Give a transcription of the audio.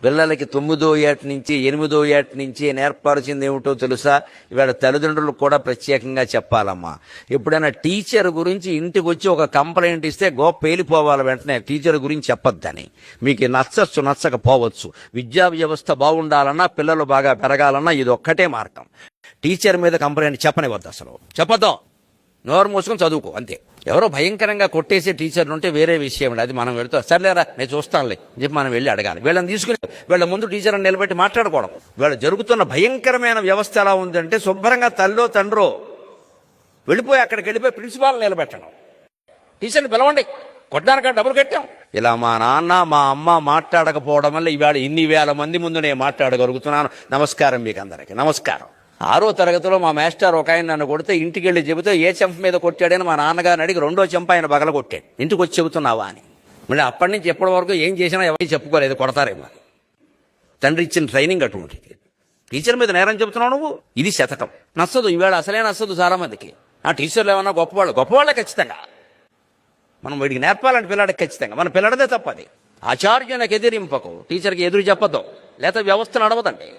పిల్లలకి 9వ ఏట నుంచి 8వ ఏట నుంచి నేర్పాల్సింది ఏమిటో తెలుసా? ఇవాళ తల్లిదండ్రులు కూడా ప్రత్యేకంగా చెప్పాలమ్మా. ఎప్పుడైనా టీచర్ గురించి ఇంటికి వచ్చి ఒక కంప్లైంట్ ఇస్తే గోప్ప పేలిపోవాలి వెంటనే, టీచర్ గురించి చెప్పొద్దని. మీకు నచ్చచ్చు నచ్చకపోవచ్చు, విద్యా వ్యవస్థ బాగుండాలన్నా పిల్లలు బాగా పెరగాలన్నా ఇది ఒక్కటే మార్గం. టీచర్ మీద కంప్లైంట్ చెప్పనివద్దు, అసలు చెప్పొద్దాం. నోరు మూసుకొని చదువుకో అంతే. ఎవరో భయంకరంగా కొట్టేసే టీచర్లు ఉంటే వేరే విషయం, అది మనం వెళ్తాం. సర్లేరా నేను చూస్తానులే అని చెప్పి మనం వెళ్ళి అడగాలి. వీళ్ళని తీసుకుని వీళ్ళ ముందు టీచర్ని నిలబెట్టి మాట్లాడుకోవడం. వీళ్ళ జరుగుతున్న భయంకరమైన వ్యవస్థ ఎలా ఉందంటే, శుభ్రంగా తల్లో తండ్రో వెళ్ళిపోయి అక్కడికి వెళ్ళిపోయి ప్రిన్సిపాల్ నిలబెట్టడం, టీచర్ని పిలవండి, కొట్టడానికంటే డబ్బులు కట్టాం. ఇలా మా నాన్న మా అమ్మ మాట్లాడకపోవడం వల్ల ఇవాళ ఇన్ని వేల మంది ముందు నేను మాట్లాడగలుగుతున్నాను. నమస్కారం మీకు అందరికీ, నమస్కారం. 6వ తరగతిలో మా మాస్టర్ ఒక ఆయన నన్ను కొడితే ఇంటికి వెళ్ళి చెబితే ఏ చెంప మీద కొట్టాడని మా నాన్నగారిని అడిగి 2వ చెంప ఆయన బగల కొట్టాడు. ఇంటికి వచ్చి చెబుతున్నావా అని. మళ్ళీ అప్పటి నుంచి ఎప్పటి వరకు ఏం చేసినా ఎవరికి చెప్పుకోలేదు, కొడతారేమో. తండ్రి ఇచ్చిన ట్రైనింగ్ అటువంటిది. టీచర్ మీద నేరం చెబుతున్నావు నువ్వు, ఇది శతకం. నచ్చదు, ఈవేళ అసలే నచ్చదు చాలా మందికి. ఆ టీచర్లు ఏమన్నా గొప్పవాళ్ళే ఖచ్చితంగా. మనం వీడికి నేర్పాలంటే పిల్లాడికి ఖచ్చితంగా, మన పిల్లడదే తప్పది. ఆచార్యునికి ఎదిరింపకు, టీచర్కి ఎదురు చెప్పద్దు, లేకపోతే వ్యవస్థ నడవదండి.